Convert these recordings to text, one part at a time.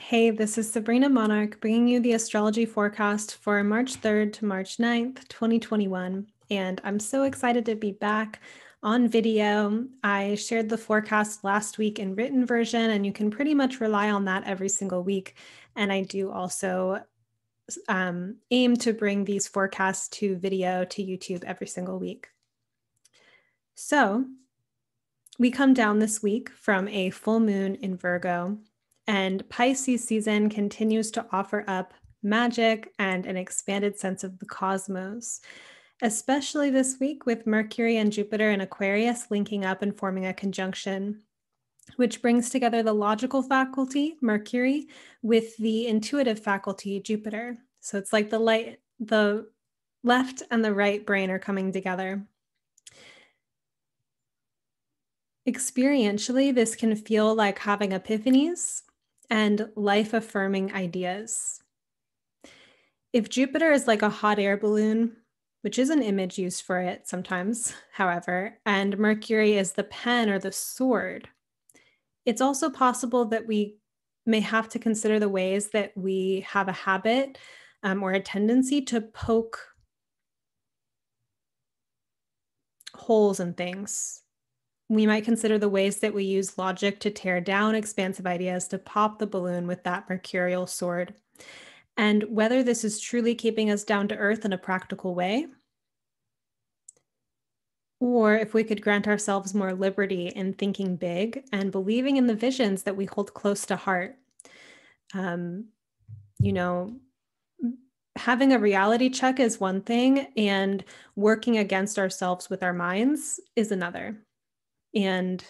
Hey, this is Sabrina Monarch bringing you the astrology forecast for March 3rd to March 9th, 2021. And I'm so excited to be back on video. I shared the forecast last week in written version, and you can pretty much rely on that every single week. And I do also aim to bring these forecasts to video to YouTube every single week. So we come down this week from a full moon in Virgo, and Pisces season continues to offer up magic and an expanded sense of the cosmos, especially this week with Mercury and Jupiter in Aquarius linking up and forming a conjunction, which brings together the logical faculty, Mercury, with the intuitive faculty, Jupiter. So it's like the left and the right brain are coming together. Experientially, this can feel like having epiphanies and life-affirming ideas. If Jupiter is like a hot air balloon, which is an image used for it sometimes, however, and Mercury is the pen or the sword, it's also possible that we may have to consider the ways that we have a habit or a tendency to poke holes in things. We might consider the ways that we use logic to tear down expansive ideas to pop the balloon with that mercurial sword. And whether this is truly keeping us down to earth in a practical way, or if we could grant ourselves more liberty in thinking big and believing in the visions that we hold close to heart. Having a reality check is one thing, and working against ourselves with our minds is another. And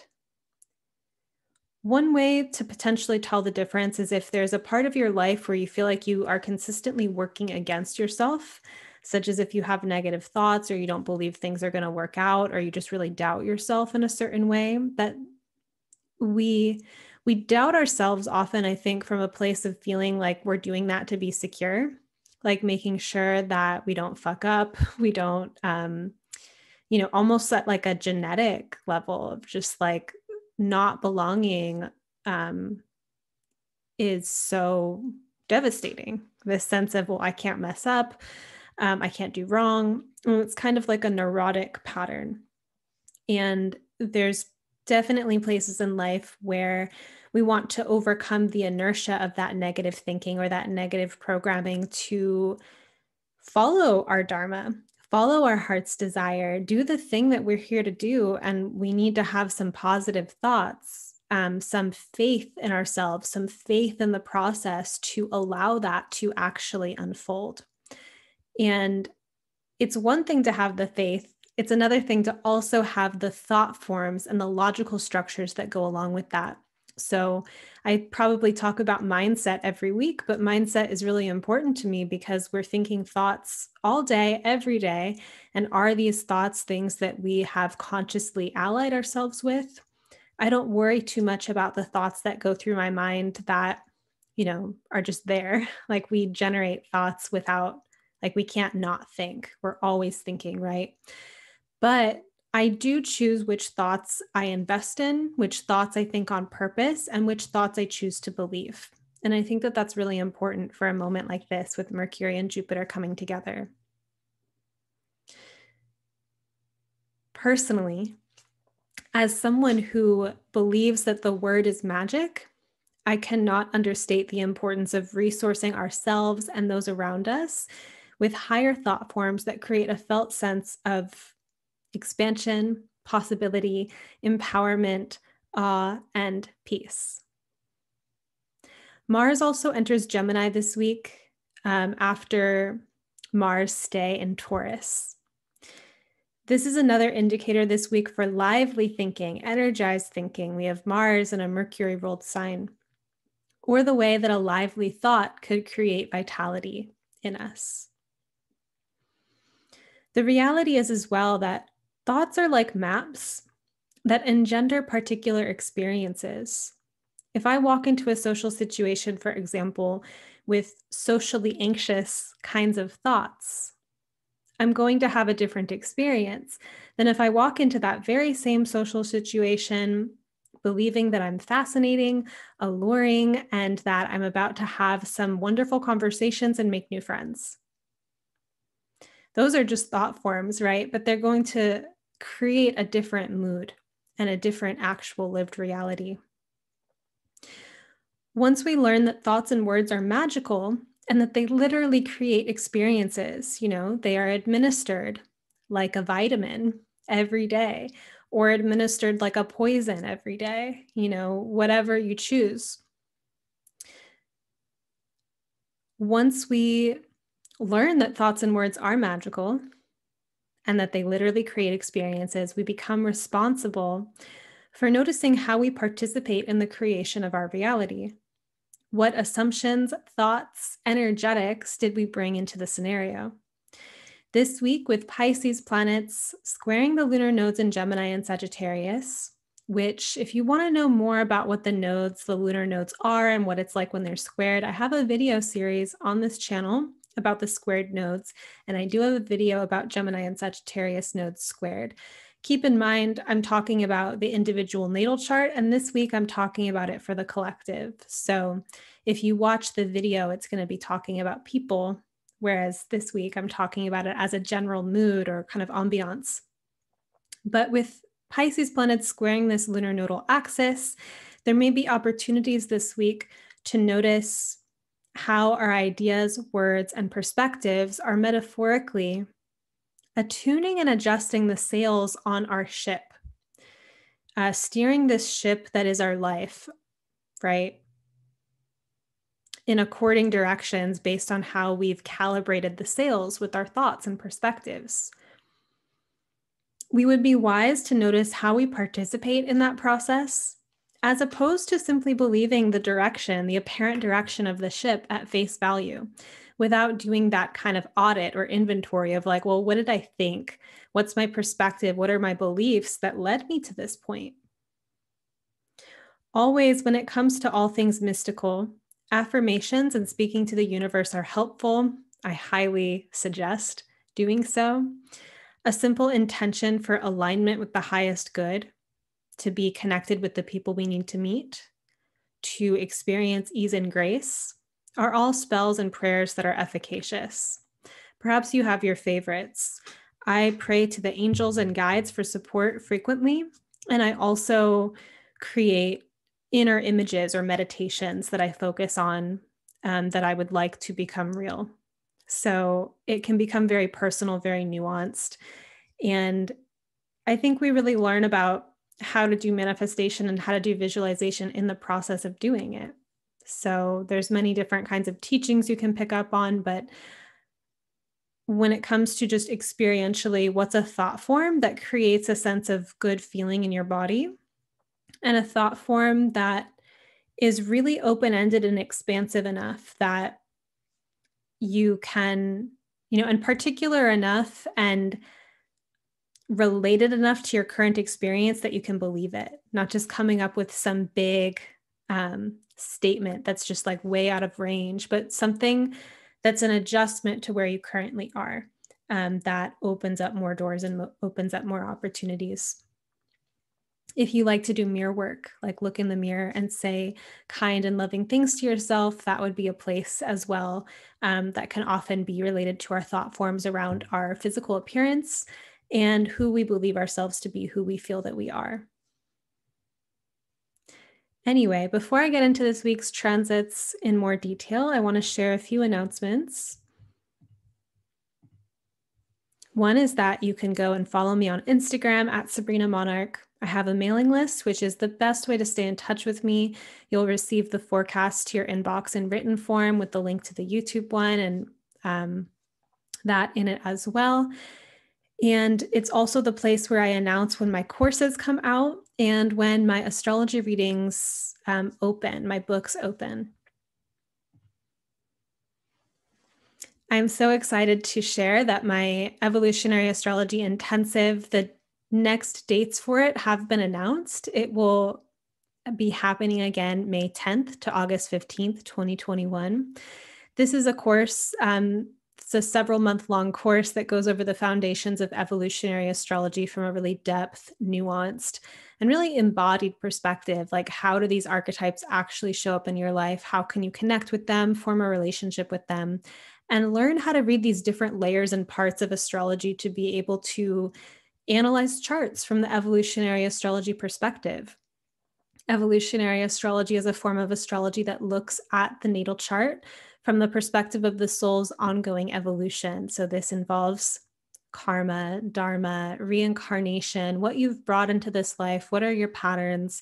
one way to potentially tell the difference is if there's a part of your life where you feel like you are consistently working against yourself, such as if you have negative thoughts or you don't believe things are going to work out, or you just really doubt yourself in a certain way, that we doubt ourselves often, I think, from a place of feeling like we're doing that to be secure, like making sure that we don't fuck up, we don't, almost at like a genetic level of just like not belonging is so devastating. This sense of, well, I can't mess up, I can't do wrong. It's kind of like a neurotic pattern. And there's definitely places in life where we want to overcome the inertia of that negative thinking or that negative programming to follow our dharma, follow our heart's desire, do the thing that we're here to do. And we need to have some positive thoughts, some faith in ourselves, some faith in the process to allow that to actually unfold. And it's one thing to have the faith. It's another thing to also have the thought forms and the logical structures that go along with that. So I probably talk about mindset every week, but mindset is really important to me because we're thinking thoughts all day, every day. And are these thoughts things that we have consciously allied ourselves with? I don't worry too much about the thoughts that go through my mind that, are just there. Like we generate thoughts without, like we can't not think. We're always thinking, right? But I do choose which thoughts I invest in, which thoughts I think on purpose, and which thoughts I choose to believe. And I think that that's really important for a moment like this with Mercury and Jupiter coming together. Personally, as someone who believes that the word is magic, I cannot understate the importance of resourcing ourselves and those around us with higher thought forms that create a felt sense of expansion, possibility, empowerment, awe, and peace. Mars also enters Gemini this week after Mars' stay in Taurus. This is another indicator this week for lively thinking, energized thinking. We have Mars in a Mercury-ruled sign, or the way that a lively thought could create vitality in us. The reality is as well that thoughts are like maps that engender particular experiences. If I walk into a social situation, for example, with socially anxious kinds of thoughts, I'm going to have a different experience than if I walk into that very same social situation believing that I'm fascinating, alluring, and that I'm about to have some wonderful conversations and make new friends. Those are just thought forms, right? But they're going to create a different mood and a different actual lived reality. Once we learn that thoughts and words are magical and that they literally create experiences, they are administered like a vitamin every day or administered like a poison every day, whatever you choose. Once we learn that thoughts and words are magical and that they literally create experiences, we become responsible for noticing how we participate in the creation of our reality. What assumptions, thoughts, energetics did we bring into the scenario? This week, with Pisces planets squaring the lunar nodes in Gemini and Sagittarius, which, if you want to know more about what the lunar nodes are and what it's like when they're squared, I have a video series on this channel about the squared nodes, and I do have a video about Gemini and Sagittarius nodes squared. Keep in mind, I'm talking about the individual natal chart, and this week I'm talking about it for the collective. So if you watch the video, it's going to be talking about people, whereas this week I'm talking about it as a general mood or kind of ambiance. But with Pisces planets squaring this lunar nodal axis, there may be opportunities this week to notice how our ideas, words, and perspectives are metaphorically attuning and adjusting the sails on our ship, steering this ship that is our life, right, in according directions based on how we've calibrated the sails with our thoughts and perspectives. We would be wise to notice how we participate in that process, as opposed to simply believing the apparent direction of the ship at face value, without doing that kind of audit or inventory of like, well, what did I think? What's my perspective? What are my beliefs that led me to this point? Always, when it comes to all things mystical, affirmations and speaking to the universe are helpful. I highly suggest doing so. A simple intention for alignment with the highest good, to be connected with the people we need to meet, to experience ease and grace, are all spells and prayers that are efficacious. Perhaps you have your favorites. I pray to the angels and guides for support frequently, and I also create inner images or meditations that I focus on that I would like to become real. So it can become very personal, very nuanced. And I think we really learn about how to do manifestation and how to do visualization in the process of doing it. So there's many different kinds of teachings you can pick up on, but when it comes to just experientially, what's a thought form that creates a sense of good feeling in your body, and a thought form that is really open-ended and expansive enough that you can, and particular enough and related enough to your current experience that you can believe it, not just coming up with some big statement that's just like way out of range, but something that's an adjustment to where you currently are, that opens up more doors and opens up more opportunities. If you like to do mirror work, like look in the mirror and say kind and loving things to yourself, that would be a place as well that can often be related to our thought forms around our physical appearance and who we believe ourselves to be, who we feel that we are. Anyway, before I get into this week's transits in more detail, I want to share a few announcements. One is that you can go and follow me on Instagram at Sabrina Monarch. I have a mailing list, which is the best way to stay in touch with me. You'll receive the forecast to your inbox in written form with the link to the YouTube one and that in it as well. And it's also the place where I announce when my courses come out and when my astrology readings open, my books open. I'm so excited to share that my Evolutionary Astrology Intensive, the next dates for it have been announced. It will be happening again May 10th to August 15th, 2021. This is a course It's a several month-long course that goes over the foundations of evolutionary astrology from a really depth, nuanced, and really embodied perspective. Like, how do these archetypes actually show up in your life? How can you connect with them, form a relationship with them, and learn how to read these different layers and parts of astrology to be able to analyze charts from the evolutionary astrology perspective. Evolutionary astrology is a form of astrology that looks at the natal chart from the perspective of the soul's ongoing evolution. So this involves karma, dharma, reincarnation, what you've brought into this life, what are your patterns,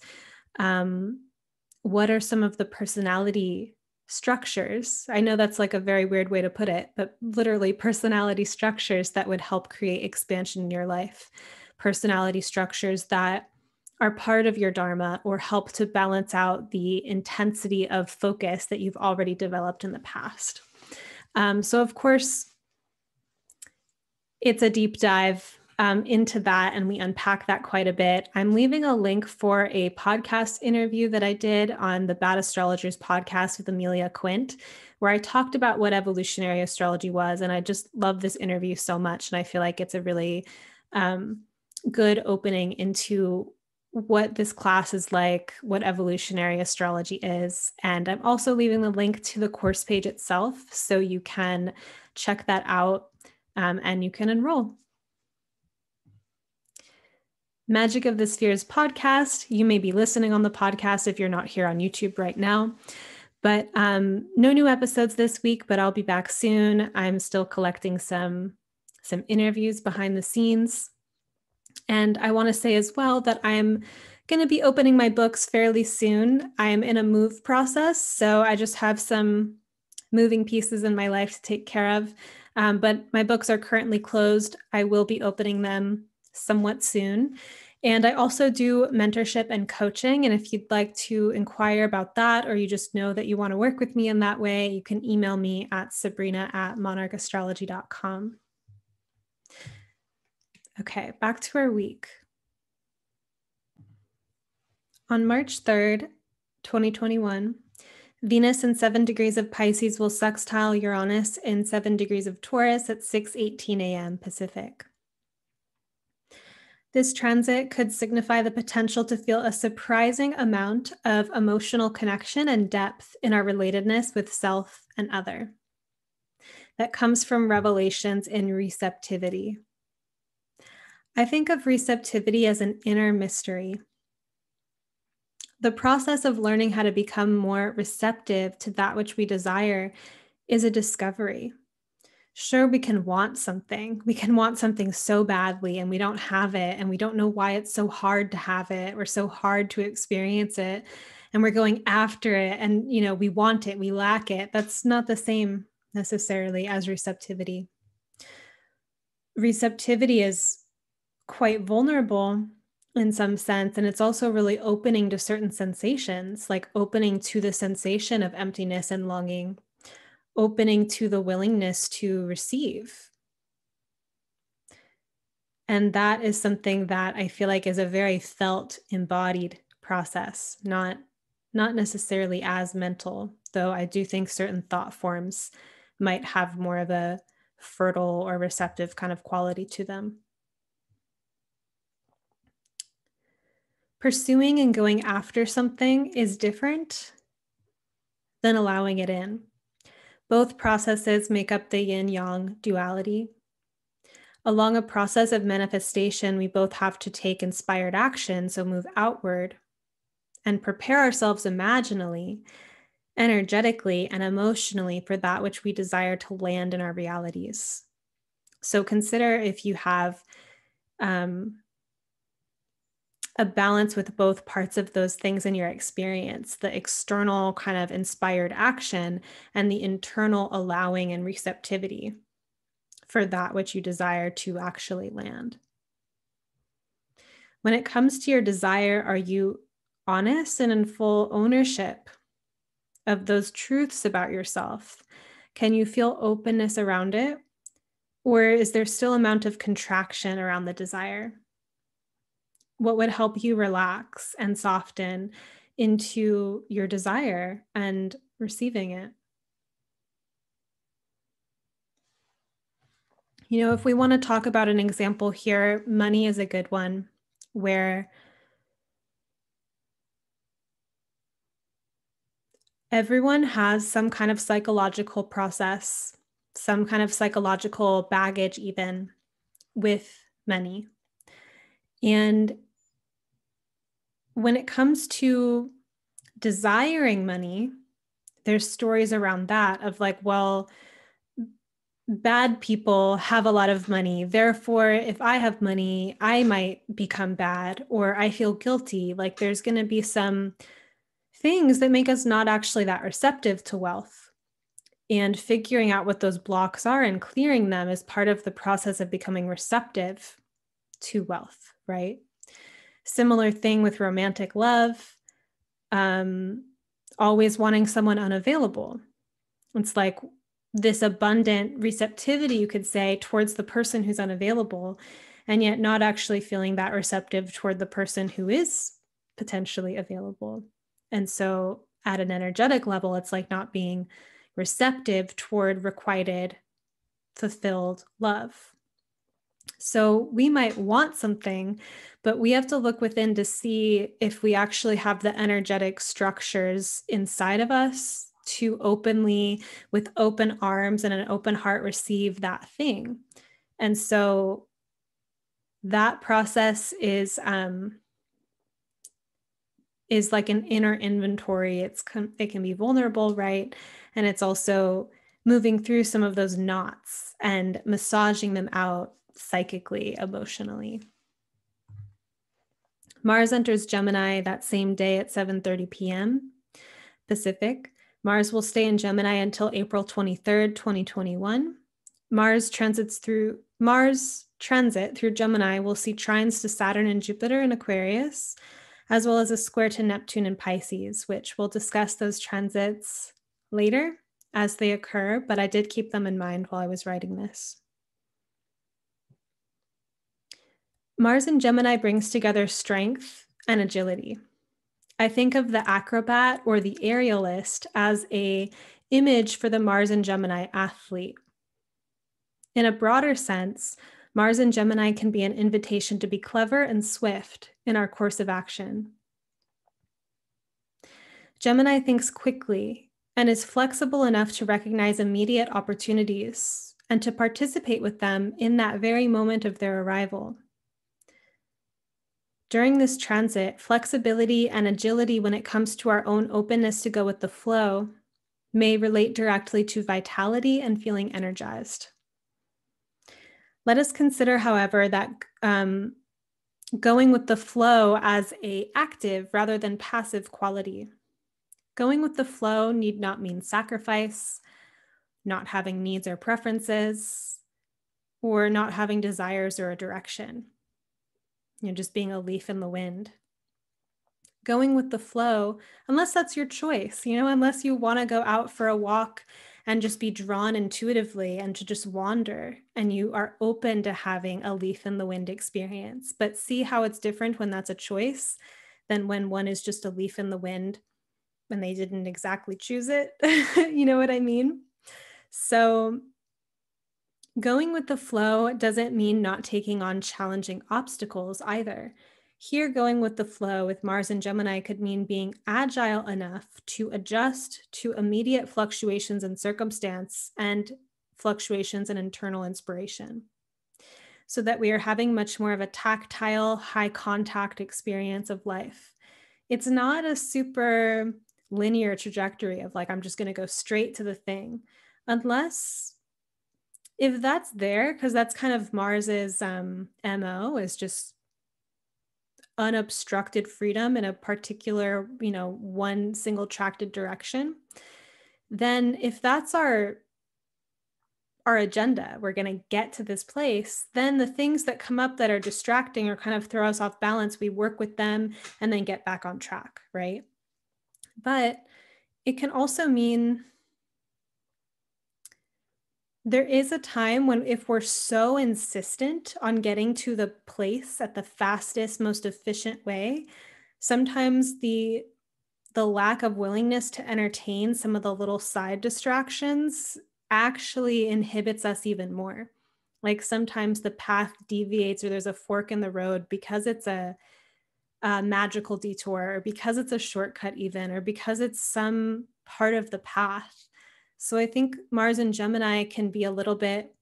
what are some of the personality structures. I know that's like a very weird way to put it, but literally personality structures that would help create expansion in your life, personality structures that are part of your dharma or help to balance out the intensity of focus that you've already developed in the past. So of course, it's a deep dive into that, and we unpack that quite a bit. I'm leaving a link for a podcast interview that I did on the Bad Astrologers podcast with Amelia Quint, where I talked about what evolutionary astrology was. And I just love this interview so much. And I feel like it's a really good opening into what this class is like, what evolutionary astrology is. And I'm also leaving the link to the course page itself, so you can check that out and you can enroll. Magic of the Spheres podcast. You may be listening on the podcast if you're not here on YouTube right now. But no new episodes this week, but I'll be back soon. I'm still collecting some interviews behind the scenes. And I want to say as well that I'm going to be opening my books fairly soon. I'm in a move process, so I just have some moving pieces in my life to take care of. But my books are currently closed. I will be opening them somewhat soon. And I also do mentorship and coaching. And if you'd like to inquire about that, or you just know that you want to work with me in that way, you can email me at sabrina@monarchastrology.com. Okay, back to our week. On March 3rd, 2021, Venus in 7 degrees of Pisces will sextile Uranus in 7 degrees of Taurus at 6:18 a.m. Pacific. This transit could signify the potential to feel a surprising amount of emotional connection and depth in our relatedness with self and other. That comes from revelations in receptivity. I think of receptivity as an inner mystery. The process of learning how to become more receptive to that which we desire is a discovery. Sure, we can want something. We can want something so badly and we don't have it, and we don't know why it's so hard to have it or so hard to experience it. And we're going after it and, we want it, we lack it. That's not the same necessarily as receptivity. Receptivity is quite vulnerable in some sense, and it's also really opening to certain sensations, like opening to the sensation of emptiness and longing, opening to the willingness to receive. And that is something that I feel like is a very felt, embodied process, not necessarily as mental, though I do think certain thought forms might have more of a fertile or receptive kind of quality to them. Pursuing and going after something is different than allowing it in. Both processes make up the yin-yang duality. Along a process of manifestation, we both have to take inspired action, so move outward, and prepare ourselves imaginally, energetically, and emotionally for that which we desire to land in our realities. So consider if you have a balance with both parts of those things in your experience, the external kind of inspired action and the internal allowing and receptivity for that which you desire to actually land. When it comes to your desire, are you honest and in full ownership of those truths about yourself? Can you feel openness around it? Or is there still an amount of contraction around the desire? What would help you relax and soften into your desire and receiving it? If we want to talk about an example here, money is a good one, where everyone has some kind of psychological process, some kind of psychological baggage, even with money. And when it comes to desiring money, there's stories around that of like, well, bad people have a lot of money. Therefore, if I have money, I might become bad, or I feel guilty. Like there's going to be some things that make us not actually that receptive to wealth. And figuring out what those blocks are and clearing them is part of the process of becoming receptive to wealth, right? Similar thing with romantic love, always wanting someone unavailable. It's like this abundant receptivity, you could say, towards the person who's unavailable, and yet not actually feeling that receptive toward the person who is potentially available. And so at an energetic level, it's like not being receptive toward requited, fulfilled love. So we might want something, but we have to look within to see if we actually have the energetic structures inside of us to openly, with open arms and an open heart, receive that thing. And so that process is like an inner inventory. It can be vulnerable, right? And it's also moving through some of those knots and massaging them out psychically, emotionally. Mars enters Gemini that same day at 7:30 p.m. Pacific. Mars will stay in Gemini until April 23rd, 2021. Mars transit through Gemini will see trines to Saturn and Jupiter in Aquarius, as well as a square to Neptune in Pisces, which we'll discuss those transits later as they occur, but I did keep them in mind while I was writing this. Mars in Gemini brings together strength and agility. I think of the acrobat or the aerialist as an image for the Mars in Gemini athlete. In a broader sense, Mars in Gemini can be an invitation to be clever and swift in our course of action. Gemini thinks quickly and is flexible enough to recognize immediate opportunities and to participate with them in that very moment of their arrival. During this transit, flexibility and agility when it comes to our own openness to go with the flow may relate directly to vitality and feeling energized. Let us consider, however, that going with the flow as an active rather than passive quality. Going with the flow need not mean sacrifice, not having needs or preferences, or not having desires or a direction. Just being a leaf in the wind. Going with the flow, unless that's your choice, unless you want to go out for a walk and just be drawn intuitively and to just wander, and you are open to having a leaf in the wind experience. But see how it's different when that's a choice than when one is just a leaf in the wind when they didn't exactly choose it. You know what I mean? So going with the flow doesn't mean not taking on challenging obstacles either. Here, going with the flow with Mars and Gemini could mean being agile enough to adjust to immediate fluctuations in circumstance and fluctuations in internal inspiration, so that we are having much more of a tactile, high contact experience of life. It's not a super linear trajectory of like, I'm just going to go straight to the thing, unless if that's there, because that's kind of Mars's MO, is just unobstructed freedom in a particular, one single tracted direction. Then if that's our agenda, we're going to get to this place, then the things that come up that are distracting or kind of throw us off balance, we work with them and then get back on track, right? But it can also mean there is a time when, if we're so insistent on getting to the place at the fastest, most efficient way, sometimes the lack of willingness to entertain some of the little side distractions actually inhibits us even more. Like sometimes the path deviates or there's a fork in the road because it's a magical detour, or because it's a shortcut, even, or because it's some part of the path. So I think Mars and Gemini can be a little bit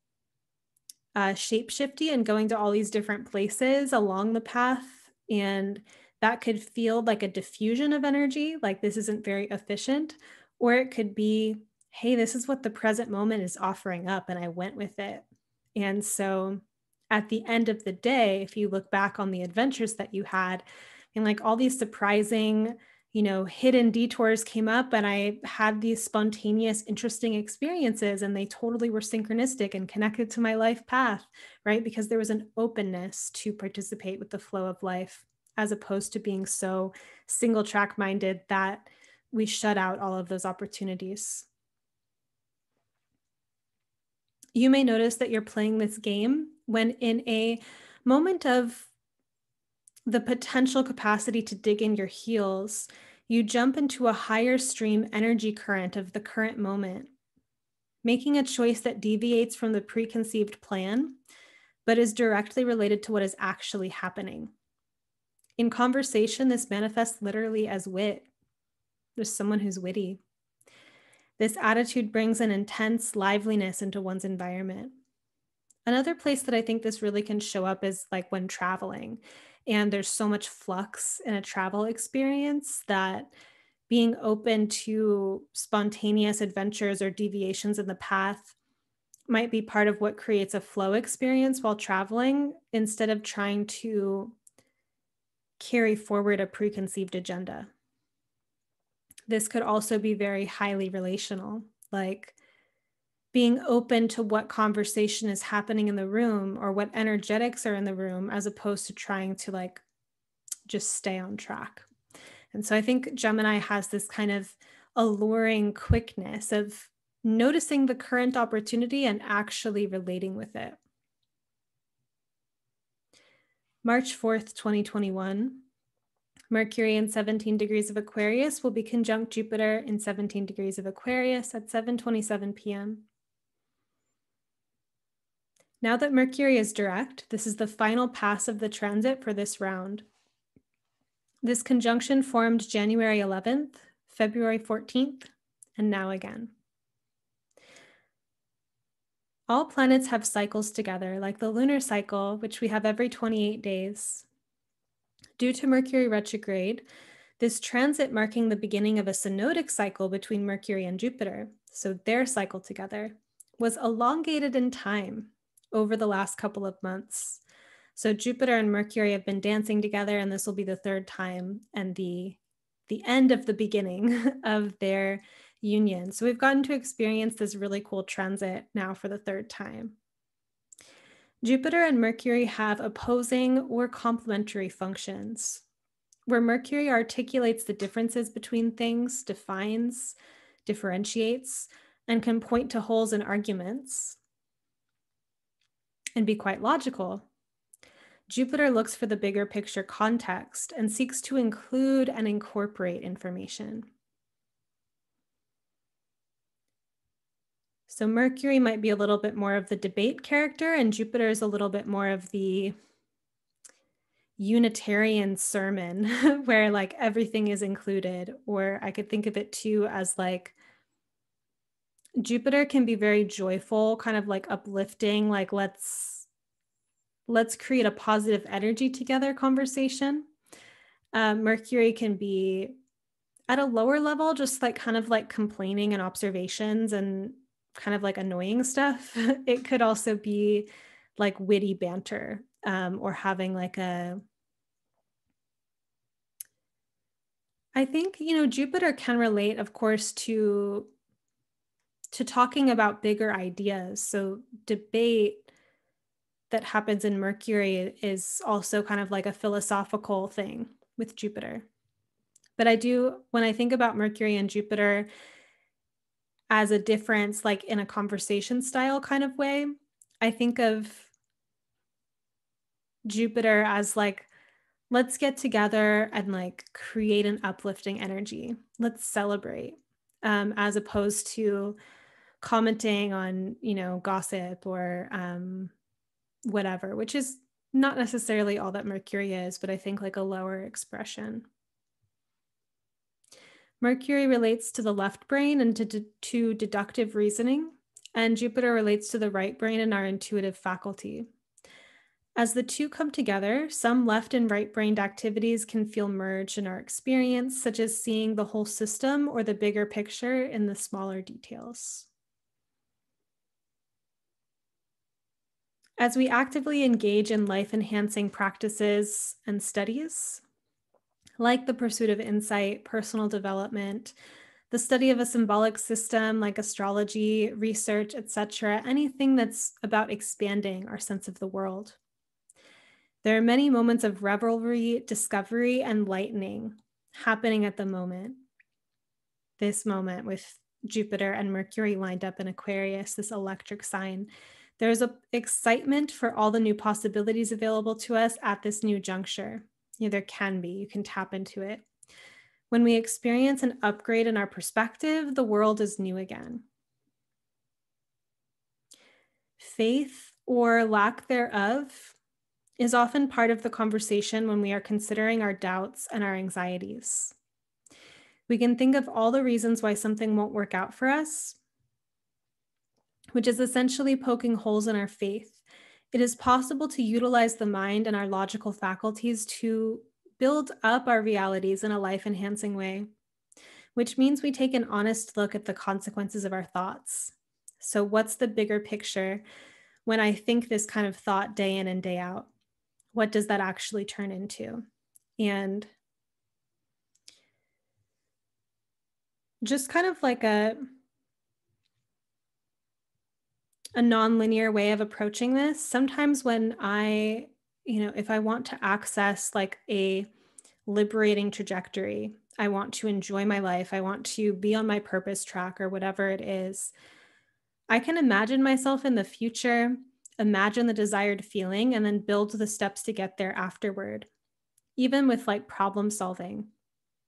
shapeshifty and going to all these different places along the path. And that could feel like a diffusion of energy, like this isn't very efficient. Or it could be, hey, this is what the present moment is offering up, and I went with it. And so at the end of the day, if you look back on the adventures that you had, and like all these surprising, hidden detours came up, and I had these spontaneous, interesting experiences, and they totally were synchronistic and connected to my life path, right? Because there was an openness to participate with the flow of life, as opposed to being so single track minded that we shut out all of those opportunities. You may notice that you're playing this game when in a moment of the potential capacity to dig in your heels, you jump into a higher stream energy current of the current moment, making a choice that deviates from the preconceived plan, but is directly related to what is actually happening. In conversation, this manifests literally as wit. There's someone who's witty. This attitude brings an intense liveliness into one's environment. Another place that I think this really can show up is like when traveling, and there's so much flux in a travel experience that being open to spontaneous adventures or deviations in the path might be part of what creates a flow experience while traveling, instead of trying to carry forward a preconceived agenda. This could also be very highly relational, like being open to what conversation is happening in the room or what energetics are in the room, as opposed to trying to like just stay on track. And so I think Gemini has this kind of alluring quickness of noticing the current opportunity and actually relating with it. March 4th, 2021, Mercury in 17 degrees of Aquarius will be conjunct Jupiter in 17 degrees of Aquarius at 7:27 p.m. Now that Mercury is direct, this is the final pass of the transit for this round. This conjunction formed January 11th, February 14th, and now again. All planets have cycles together, like the lunar cycle, which we have every 28 days. Due to Mercury retrograde, this transit marking the beginning of a synodic cycle between Mercury and Jupiter, so their cycle together, was elongated in time over the last couple of months. So Jupiter and Mercury have been dancing together, and this will be the third time and the end of the beginning of their union. So we've gotten to experience this really cool transit now for the third time. Jupiter and Mercury have opposing or complementary functions, where Mercury articulates the differences between things, defines, differentiates, and can point to holes in arguments and be quite logical. Jupiter looks for the bigger picture context and seeks to include and incorporate information. So Mercury might be a little bit more of the debate character, and Jupiter is a little bit more of the Unitarian sermon where like everything is included. Or I could think of it too as like Jupiter can be very joyful, kind of like uplifting, like let's create a positive energy together conversation. Mercury can be at a lower level, just like kind of like complaining and observations and kind of like annoying stuff. It could also be like witty banter, or having like I think, Jupiter can relate, of course, to talking about bigger ideas. So debate that happens in Mercury is also kind of like a philosophical thing with Jupiter. But when I think about Mercury and Jupiter as a difference, like in a conversation style kind of way, I think of Jupiter as like, let's get together and like create an uplifting energy. Let's celebrate, as opposed to commenting on, gossip or whatever, which is not necessarily all that Mercury is, but I think like a lower expression. Mercury relates to the left brain and to deductive reasoning, and Jupiter relates to the right brain and our intuitive faculty. As the two come together, some left and right-brained activities can feel merged in our experience, such as seeing the whole system or the bigger picture in the smaller details. As we actively engage in life-enhancing practices and studies, like the pursuit of insight, personal development, the study of a symbolic system like astrology, research, etc., anything that's about expanding our sense of the world. There are many moments of revelry, discovery, and lightening happening at the moment. This moment with Jupiter and Mercury lined up in Aquarius, this electric sign. There's an excitement for all the new possibilities available to us at this new juncture. There can be, you can tap into it. When we experience an upgrade in our perspective, the world is new again. Faith, or lack thereof, is often part of the conversation when we are considering our doubts and our anxieties. We can think of all the reasons why something won't work out for us, which is essentially poking holes in our faith. It is possible to utilize the mind and our logical faculties to build up our realities in a life-enhancing way, which means we take an honest look at the consequences of our thoughts. So what's the bigger picture when I think this kind of thought day in and day out? What does that actually turn into? And just kind of like a non-linear way of approaching this. Sometimes when if I want to access like a liberating trajectory, I want to enjoy my life, I want to be on my purpose track or whatever it is, I can imagine myself in the future, imagine the desired feeling, and then build the steps to get there afterward. Even with like problem solving,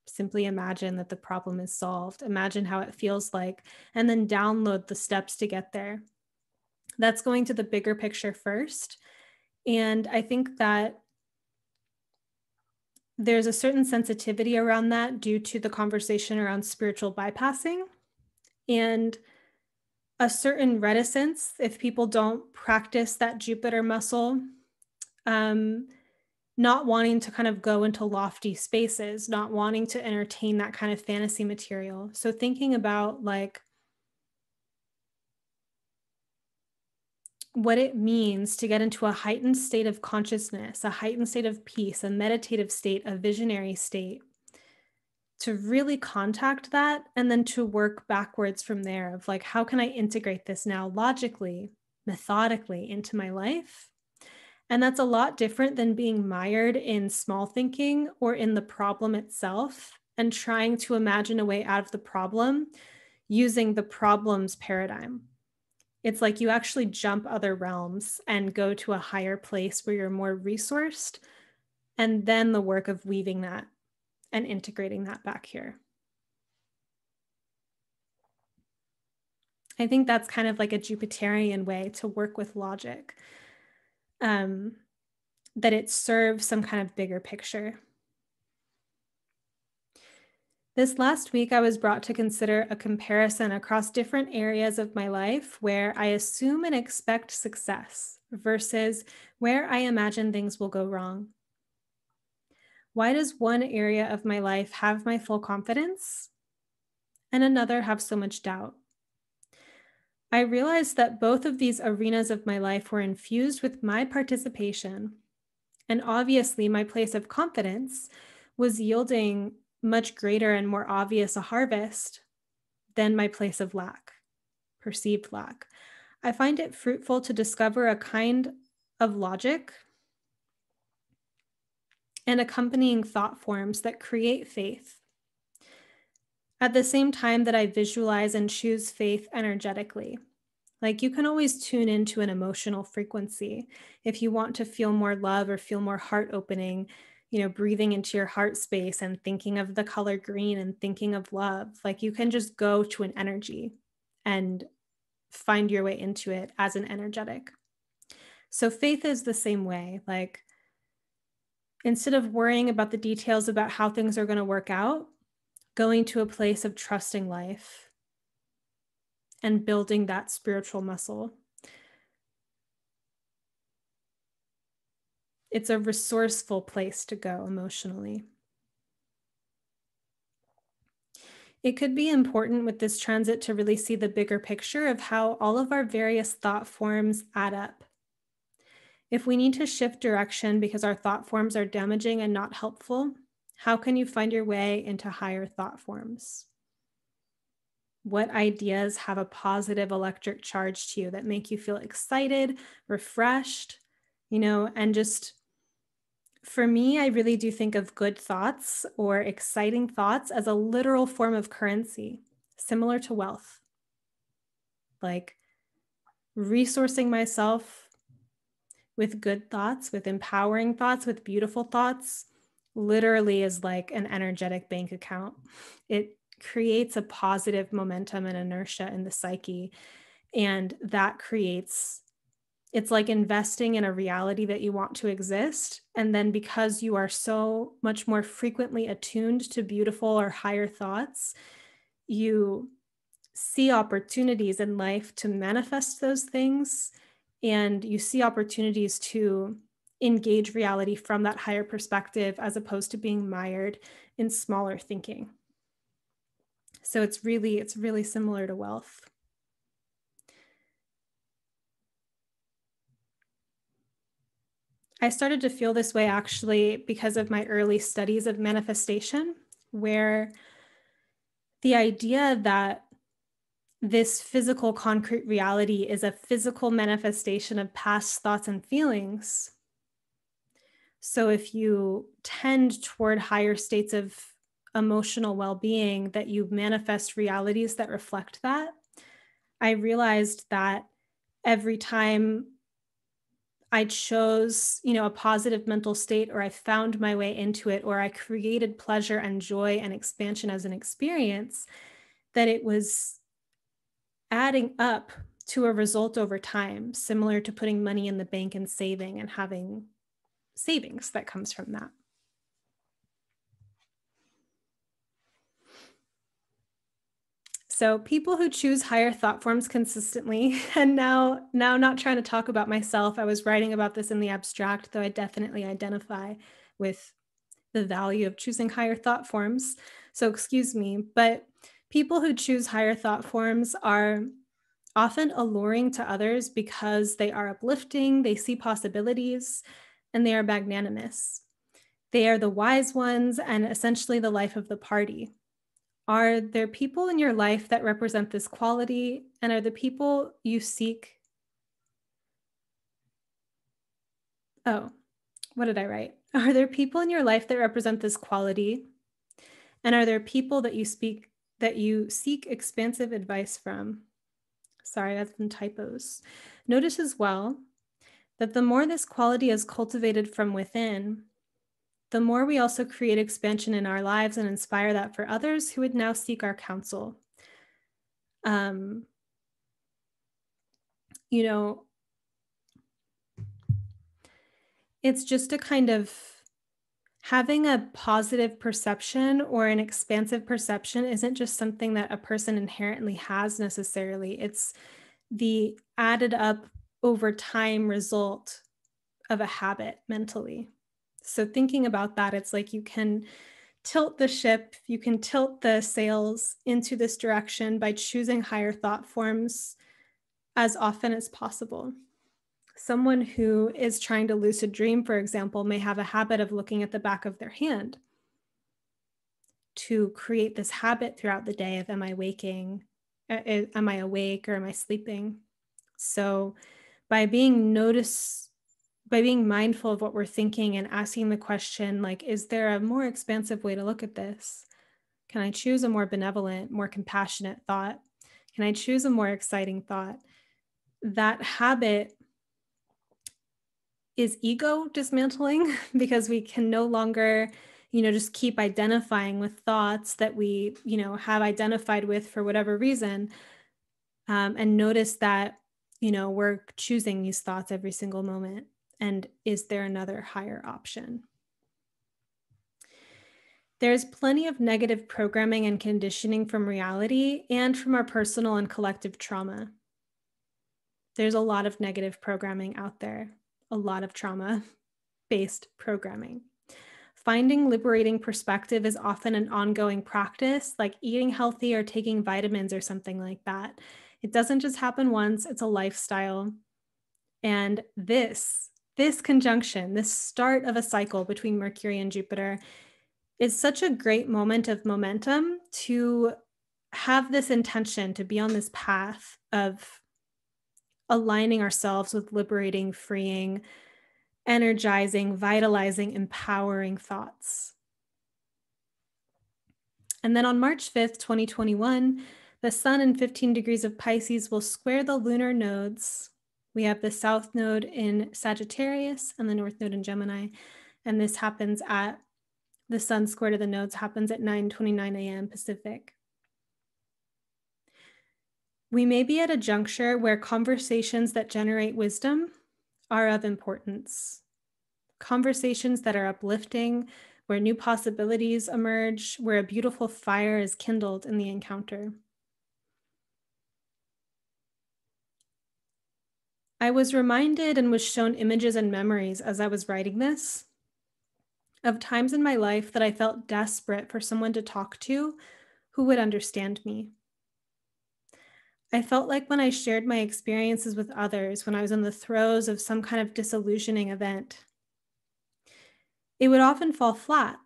simply imagine that the problem is solved, imagine how it feels like, and then download the steps to get there. That's going to the bigger picture first. And I think that there's a certain sensitivity around that due to the conversation around spiritual bypassing, and a certain reticence if people don't practice that Jupiter muscle, not wanting to kind of go into lofty spaces, not wanting to entertain that kind of fantasy material. So thinking about like what it means to get into a heightened state of consciousness, a heightened state of peace, a meditative state, a visionary state, to really contact that, and then to work backwards from there of like, how can I integrate this now logically, methodically into my life? And that's a lot different than being mired in small thinking or in the problem itself and trying to imagine a way out of the problem using the problem's paradigm. It's like you actually jump other realms and go to a higher place where you're more resourced, and then the work of weaving that and integrating that back here. I think that's kind of like a Jupiterian way to work with logic, that it serves some kind of bigger picture. This last week, I was brought to consider a comparison across different areas of my life where I assume and expect success versus where I imagine things will go wrong. Why does one area of my life have my full confidence and another have so much doubt? I realized that both of these arenas of my life were infused with my participation. And obviously, my place of confidence was yielding much greater and more obvious a harvest than my place of lack, perceived lack. I find it fruitful to discover a kind of logic and accompanying thought forms that create faith. At the same time that I visualize and choose faith energetically. Like you can always tune into an emotional frequency. If you want to feel more love or feel more heart opening, breathing into your heart space and thinking of the color green and thinking of love, like you can just go to an energy and find your way into it as an energetic. So faith is the same way. Like, instead of worrying about the details about how things are going to work out, going to a place of trusting life and building that spiritual muscle. It's a resourceful place to go emotionally. It could be important with this transit to really see the bigger picture of how all of our various thought forms add up. If we need to shift direction because our thought forms are damaging and not helpful, how can you find your way into higher thought forms? What ideas have a positive electric charge to you that make you feel excited, refreshed, and just, for me, I really do think of good thoughts or exciting thoughts as a literal form of currency, similar to wealth. Like, resourcing myself with good thoughts, with empowering thoughts, with beautiful thoughts, literally is like an energetic bank account. It creates a positive momentum and inertia in the psyche. And that it's like investing in a reality that you want to exist. And then because you are so much more frequently attuned to beautiful or higher thoughts, you see opportunities in life to manifest those things. And you see opportunities to engage reality from that higher perspective, as opposed to being mired in smaller thinking. So it's really similar to wealth. I started to feel this way actually because of my early studies of manifestation, where the idea that this physical concrete reality is a physical manifestation of past thoughts and feelings. So if you tend toward higher states of emotional well-being, that you manifest realities that reflect that. I realized that every time I chose, a positive mental state, or I found my way into it, or I created pleasure and joy and expansion as an experience, that it was adding up to a result over time, similar to putting money in the bank and saving and having savings that comes from that. So people who choose higher thought forms consistently, and now not trying to talk about myself, I was writing about this in the abstract, though I definitely identify with the value of choosing higher thought forms. So excuse me, but people who choose higher thought forms are often alluring to others because they are uplifting, they see possibilities, and they are magnanimous. They are the wise ones and essentially the life of the party. Are there people in your life that represent this quality, and are the people you seek? Oh, what did I write? Are there people in your life that represent this quality? And are there people that you seek expansive advice from? Sorry, that's some typos. Notice as well that the more this quality is cultivated from within, the more we also create expansion in our lives and inspire that for others who would now seek our counsel. It's just a kind of having a positive perception or an expansive perception isn't just something that a person inherently has necessarily. It's the added up over time result of a habit mentally. So thinking about that, it's like you can tilt the ship, you can tilt the sails into this direction by choosing higher thought forms as often as possible. Someone who is trying to lucid dream, for example, may have a habit of looking at the back of their hand to create this habit throughout the day of, am I waking? Am I awake or am I sleeping? So by being mindful of what we're thinking and asking the question, like, is there a more expansive way to look at this? Can I choose a more benevolent, more compassionate thought? Can I choose a more exciting thought? That habit is ego dismantling because we can no longer, just keep identifying with thoughts that we, have identified with for whatever reason. And notice that we're choosing these thoughts every single moment. And is there another higher option? There's plenty of negative programming and conditioning from reality and from our personal and collective trauma. There's a lot of negative programming out there, a lot of trauma-based programming. Finding liberating perspective is often an ongoing practice, like eating healthy or taking vitamins or something like that. It doesn't just happen once, it's a lifestyle. And this conjunction, this start of a cycle between Mercury and Jupiter, is such a great moment of momentum to have this intention to be on this path of aligning ourselves with liberating, freeing, energizing, vitalizing, empowering thoughts. And then on March 5th, 2021, the sun in 15 degrees of Pisces will square the lunar nodes. We have the south node in Sagittarius and the north node in Gemini. And this happens at the sun square to the nodes happens at 9:29 a.m. Pacific. We may be at a juncture where conversations that generate wisdom are of importance. Conversations that are uplifting, where new possibilities emerge, where a beautiful fire is kindled in the encounter. I was reminded and was shown images and memories as I was writing this of times in my life that I felt desperate for someone to talk to who would understand me. I felt like when I shared my experiences with others, when I was in the throes of some kind of disillusioning event, it would often fall flat,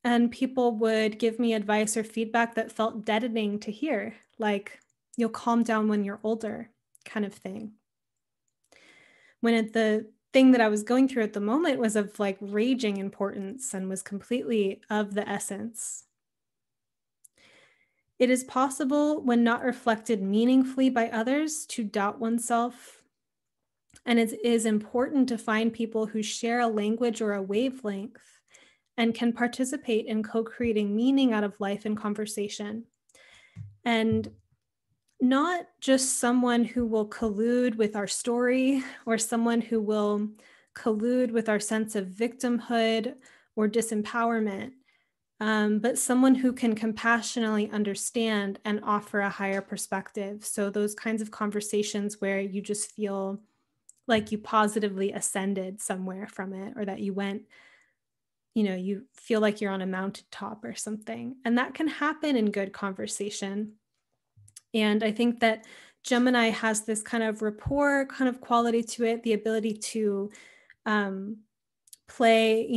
and people would give me advice or feedback that felt deadening to hear, like, you'll calm down when you're older, kind of thing. When the thing that I was going through at the moment was of like raging importance and was completely of the essence. It is possible, when not reflected meaningfully by others, to doubt oneself. And it is important to find people who share a language or a wavelength and can participate in co-creating meaning out of life and conversation. And not just someone who will collude with our story or someone who will collude with our sense of victimhood or disempowerment, but someone who can compassionately understand and offer a higher perspective. So those kinds of conversations where you just feel like you positively ascended somewhere from it, or that you went, you feel like you're on a mountaintop or something. And that can happen in good conversation. And I think that Gemini has this kind of rapport kind of quality to it, the ability to play,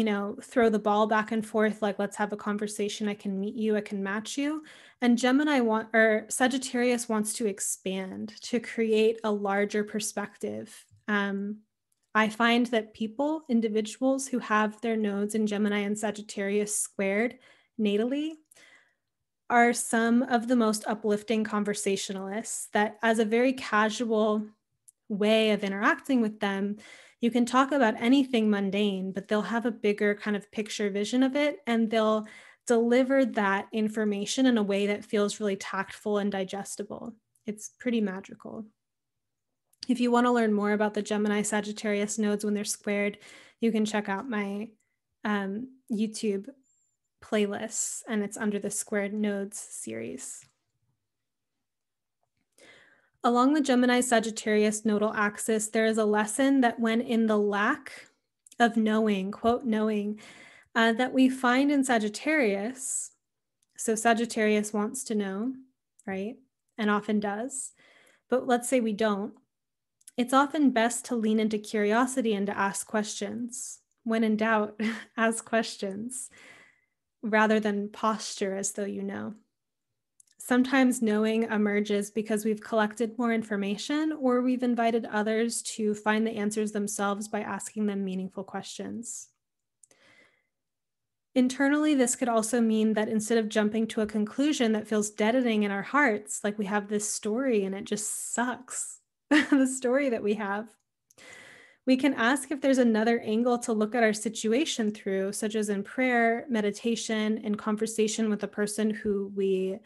throw the ball back and forth, like, let's have a conversation. I can meet you, I can match you. And Sagittarius wants to expand, to create a larger perspective. I find that individuals who have their nodes in Gemini and Sagittarius squared natally are some of the most uplifting conversationalists, that as a very casual way of interacting with them, you can talk about anything mundane, but they'll have a bigger kind of picture vision of it, and they'll deliver that information in a way that feels really tactful and digestible. It's pretty magical. If you want to learn more about the Gemini Sagittarius nodes when they're squared, you can check out my YouTube playlists, and it's under the Squared Nodes series. Along the Gemini Sagittarius nodal axis, there is a lesson that when in the lack of knowing, quote, knowing, that we find in Sagittarius. So Sagittarius wants to know, right? And often does. But let's say we don't. It's often best to lean into curiosity and to ask questions. When in doubt, ask questions, rather than posture as though you know. Sometimes knowing emerges because we've collected more information, or we've invited others to find the answers themselves by asking them meaningful questions. Internally, this could also mean that instead of jumping to a conclusion that feels deadening in our hearts, like we have this story and it just sucks, the story that we have, we can ask if there's another angle to look at our situation through, such as in prayer, meditation, and conversation with a person who we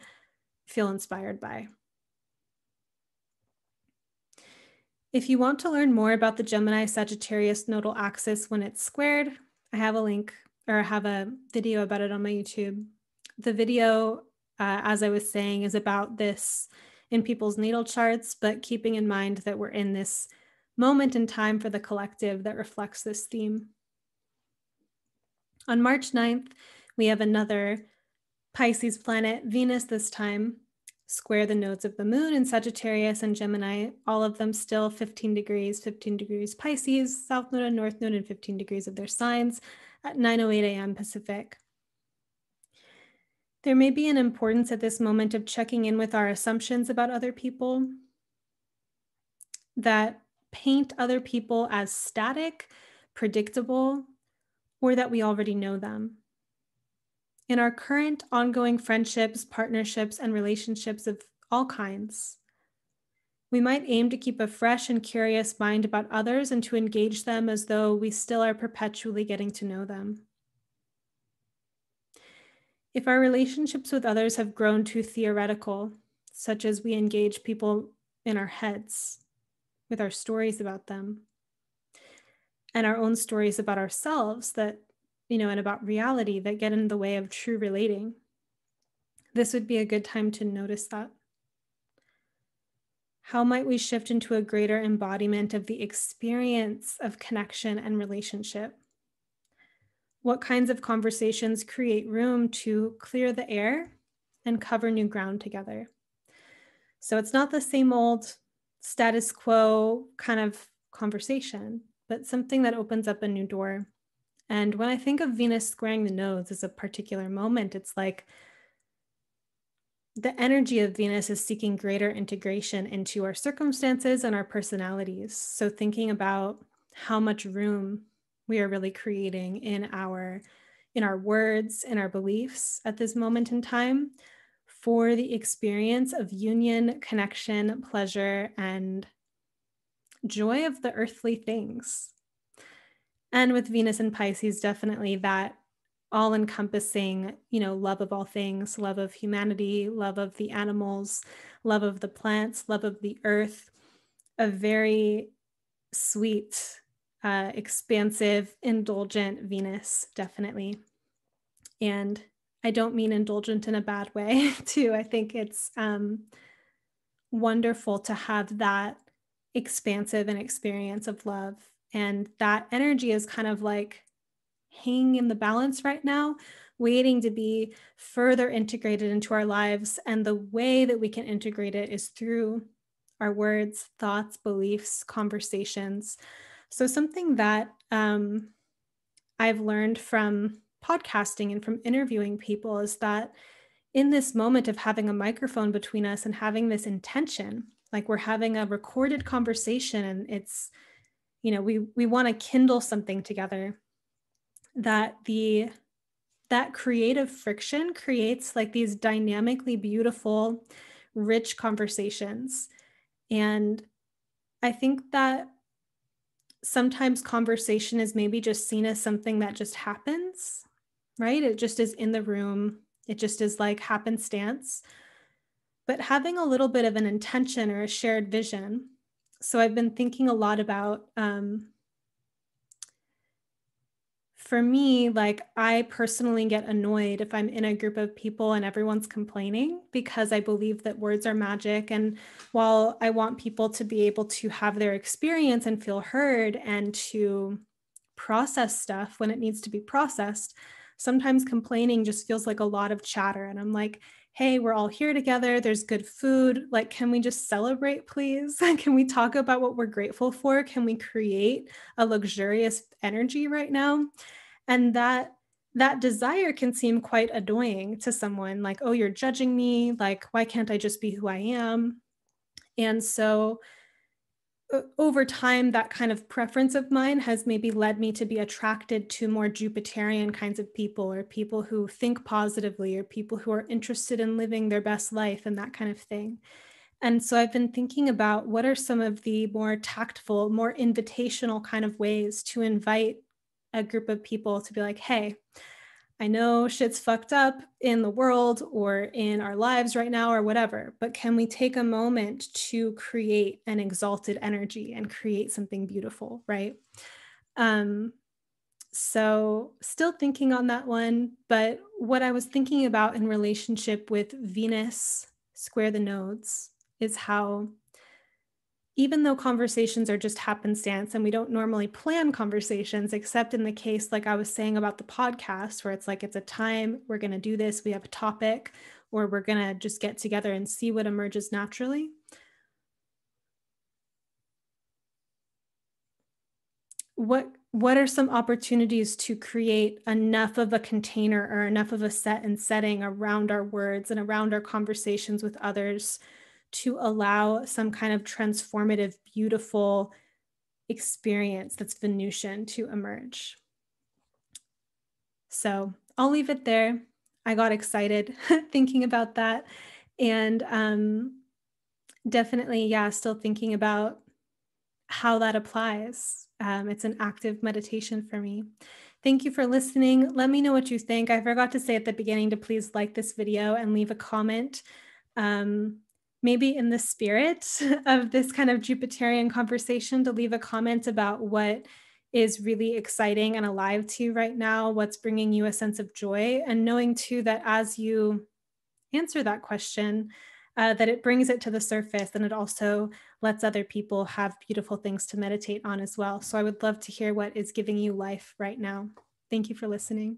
feel inspired by. If you want to learn more about the Gemini Sagittarius nodal axis when it's squared, I have a link, or I have a video about it on my YouTube. The video, as I was saying, is about this in people's natal charts, but keeping in mind that we're in this moment in time for the collective that reflects this theme. On March 9th, we have another Pisces planet, Venus this time, square the nodes of the moon in Sagittarius and Gemini, all of them still 15 degrees Pisces, south node and north node, and 15 degrees of their signs at 9:08 a.m. Pacific. There may be an importance at this moment of checking in with our assumptions about other people that paint other people as static, predictable, or that we already know them. In our current ongoing friendships, partnerships, and relationships of all kinds, we might aim to keep a fresh and curious mind about others and to engage them as though we still are perpetually getting to know them. If our relationships with others have grown too theoretical, such as we engage people in our heads with our stories about them and our own stories about ourselves that, and about reality that get in the way of true relating, this would be a good time to notice that. How might we shift into a greater embodiment of the experience of connection and relationship? What kinds of conversations create room to clear the air and cover new ground together? So it's not the same old status quo kind of conversation, but something that opens up a new door. And when I think of Venus squaring the nodes as a particular moment, it's like the energy of Venus is seeking greater integration into our circumstances and our personalities. So thinking about how much room we are really creating in our words, in our beliefs at this moment in time for the experience of union, connection, pleasure, and joy of the earthly things. And with Venus and Pisces, definitely that all-encompassing, love of all things, love of humanity, love of the animals, love of the plants, love of the earth, a very sweet, expansive, indulgent Venus, definitely. And I don't mean indulgent in a bad way, too. I think it's wonderful to have that expansive and experience of love. And that energy is kind of like hanging in the balance right now, waiting to be further integrated into our lives. And the way that we can integrate it is through our words, thoughts, beliefs, conversations. So something that I've learned from podcasting and from interviewing people is that in this moment of having a microphone between us and having this intention, like we're having a recorded conversation and it's, we want to kindle something together, that creative friction creates like these dynamically beautiful, rich conversations. And I think that sometimes conversation is maybe just seen as something that just happens, right? It just is in the room. It just is like happenstance. But having a little bit of an intention or a shared vision. So I've been thinking a lot about, for me, like I personally get annoyed if I'm in a group of people and everyone's complaining, because I believe that words are magic. And while I want people to be able to have their experience and feel heard and to process stuff when it needs to be processed, sometimes complaining just feels like a lot of chatter. And I'm like, hey, we're all here together. There's good food. Like, can we just celebrate, please? Can we talk about what we're grateful for? Can we create a luxurious energy right now? And that desire can seem quite annoying to someone, like, oh, you're judging me. Like, why can't I just be who I am? And so over time, that kind of preference of mine has maybe led me to be attracted to more Jupiterian kinds of people, or people who think positively, or people who are interested in living their best life and that kind of thing. And so I've been thinking about what are some of the more tactful, more invitational kind of ways to invite a group of people to be like, hey, I know shit's fucked up in the world or in our lives right now or whatever, but can we take a moment to create an exalted energy and create something beautiful, right? So still thinking on that one, but what I was thinking about in relationship with Venus square the nodes is how even though conversations are just happenstance and we don't normally plan conversations, except in the case, like I was saying about the podcast, where it's like, it's a time, we're going to do this, we have a topic, or we're going to just get together and see what emerges naturally. What are some opportunities to create enough of a container or enough of a set and setting around our words and around our conversations with others to allow some kind of transformative, beautiful experience that's Venusian to emerge? So I'll leave it there. I got excited thinking about that. And definitely, yeah, still thinking about how that applies. It's an active meditation for me. Thank you for listening. Let me know what you think. I forgot to say at the beginning to please like this video and leave a comment. Maybe in the spirit of this kind of Jupiterian conversation, to leave a comment about what is really exciting and alive to you right now, what's bringing you a sense of joy, and knowing too that as you answer that question, that it brings it to the surface, and it also lets other people have beautiful things to meditate on as well. So I would love to hear what is giving you life right now. Thank you for listening.